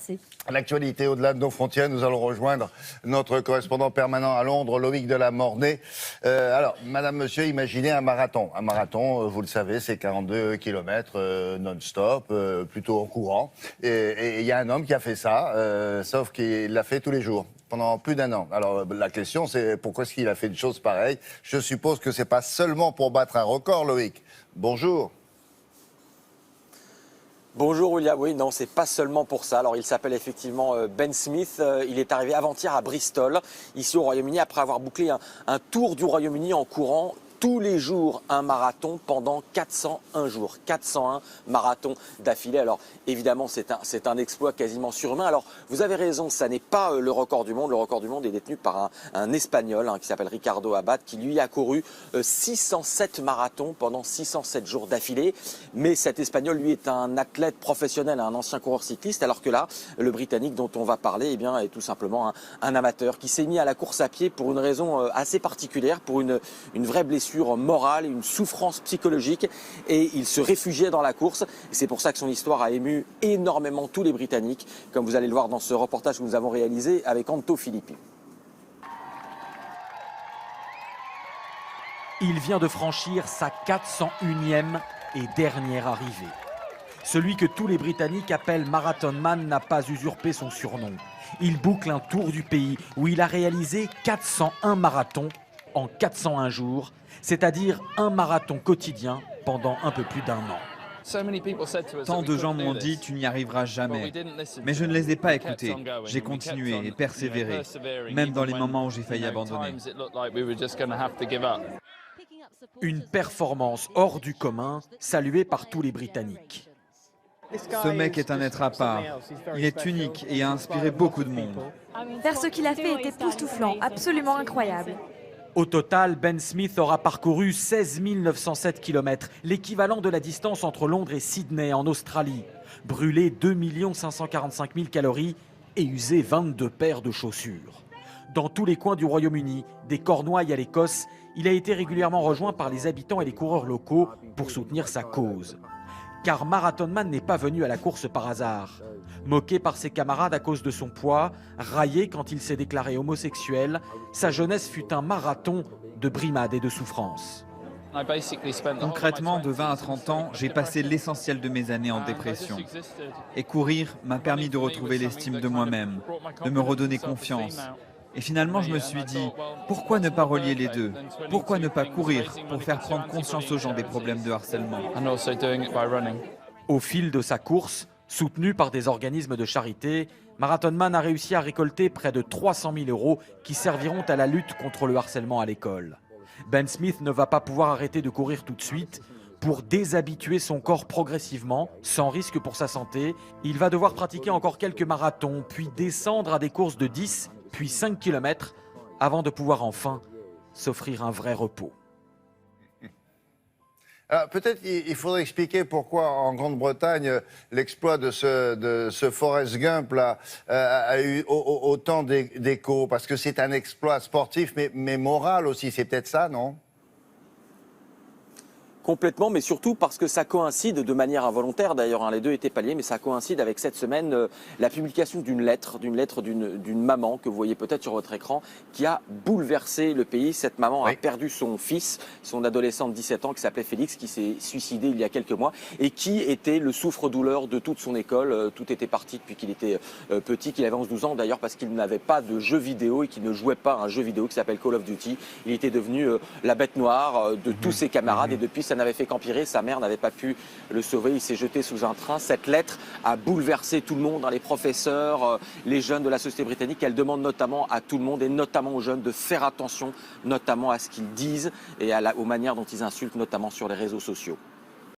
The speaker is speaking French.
Merci. L'actualité au-delà de nos frontières, nous allons rejoindre notre correspondant permanent à Londres, Loïc de la Mornay. Alors, madame, monsieur, imaginez un marathon. Un marathon, vous le savez, c'est 42 km non-stop, plutôt en courant. Et il y a un homme qui a fait ça, sauf qu'il l'a fait tous les jours, pendant plus d'1 an. Alors, la question, c'est pourquoi est-ce qu'il a fait une chose pareille? Je suppose que c'est pas seulement pour battre un record, Loïc. Bonjour. Bonjour William, oui, non, c'est pas seulement pour ça. Alors, il s'appelle effectivement Ben Smith. Il est arrivé avant-hier à Bristol, ici au Royaume-Uni, après avoir bouclé un tour du Royaume-Uni en courant tous les jours un marathon pendant 401 jours. 401 marathons d'affilée. Alors, évidemment, c'est un exploit quasiment surhumain. Alors, vous avez raison, ça n'est pas le record du monde. Le record du monde est détenu par un Espagnol qui s'appelle Ricardo Abad, qui lui a couru 607 marathons pendant 607 jours d'affilée. Mais cet Espagnol, lui, est un athlète professionnel, un ancien coureur cycliste, alors que là, le Britannique dont on va parler, eh bien, est tout simplement un amateur qui s'est mis à la course à pied pour une raison assez particulière, pour une vraie blessure morale, une souffrance psychologique, et il se réfugiait dans la course. Et c'est pour ça que son histoire a ému énormément tous les Britanniques, comme vous allez le voir dans ce reportage que nous avons réalisé avec Anto Filippi. Il vient de franchir sa 401e et dernière arrivée. Celui que tous les Britanniques appellent Marathon Man n'a pas usurpé son surnom. Il boucle un tour du pays où il a réalisé 401 marathons en 401 jours, c'est-à-dire un marathon quotidien pendant un peu plus d'1 an. Tant de gens m'ont dit « tu n'y arriveras jamais ». Mais je ne les ai pas écoutés. J'ai continué et persévéré, même dans les moments où j'ai failli abandonner. Une performance hors du commun, saluée par tous les Britanniques. Ce mec est un être à part. Il est unique et a inspiré beaucoup de monde. Faire ce qu'il a fait est époustouflant, absolument incroyable. Au total, Ben Smith aura parcouru 16 907 km, l'équivalent de la distance entre Londres et Sydney en Australie. Brûlé 2 545 000 calories et usé 22 paires de chaussures. Dans tous les coins du Royaume-Uni, des Cornouailles à l'Écosse, il a été régulièrement rejoint par les habitants et les coureurs locaux pour soutenir sa cause. Car Marathon Man n'est pas venu à la course par hasard. Moqué par ses camarades à cause de son poids, raillé quand il s'est déclaré homosexuel, sa jeunesse fut un marathon de brimades et de souffrances. Concrètement, de 20 à 30 ans, j'ai passé l'essentiel de mes années en dépression. Et courir m'a permis de retrouver l'estime de moi-même, de me redonner confiance. Et finalement, je me suis dit, pourquoi ne pas relier les deux? Pourquoi ne pas courir pour faire prendre conscience aux gens des problèmes de harcèlement? Au fil de sa course, soutenu par des organismes de charité, Marathon Man a réussi à récolter près de 300 000 € qui serviront à la lutte contre le harcèlement à l'école. Ben Smith ne va pas pouvoir arrêter de courir tout de suite. Pour déshabituer son corps progressivement, sans risque pour sa santé, il va devoir pratiquer encore quelques marathons, puis descendre à des courses de 10, puis 5 km, avant de pouvoir enfin s'offrir un vrai repos. Alors, peut-être il faudrait expliquer pourquoi en Grande-Bretagne l'exploit de ce Forrest Gump là, a eu autant d'écho, parce que c'est un exploit sportif mais moral aussi, c'est peut-être ça, non ? Complètement, mais surtout parce que ça coïncide de manière involontaire d'ailleurs, les deux étaient pas liés, mais ça coïncide avec cette semaine la publication d'une lettre d'une maman que vous voyez peut-être sur votre écran, qui a bouleversé le pays. Cette maman a perdu son fils, son adolescent de 17 ans qui s'appelait Félix, qui s'est suicidé il y a quelques mois et qui était le souffre-douleur de toute son école. Tout était parti depuis qu'il était petit, qu'il avait 11-12 ans d'ailleurs, parce qu'il n'avait pas de jeu vidéo et qu'il ne jouait pas à un jeu vidéo qui s'appelle Call of Duty. Il était devenu la bête noire de tous ses camarades et depuis ça n'avait fait qu'empirer. Sa mère n'avait pas pu le sauver. Il s'est jeté sous un train. Cette lettre a bouleversé tout le monde, les professeurs, les jeunes de la société britannique. Elle demande notamment à tout le monde et notamment aux jeunes de faire attention, notamment à ce qu'ils disent et aux manières dont ils insultent, notamment sur les réseaux sociaux.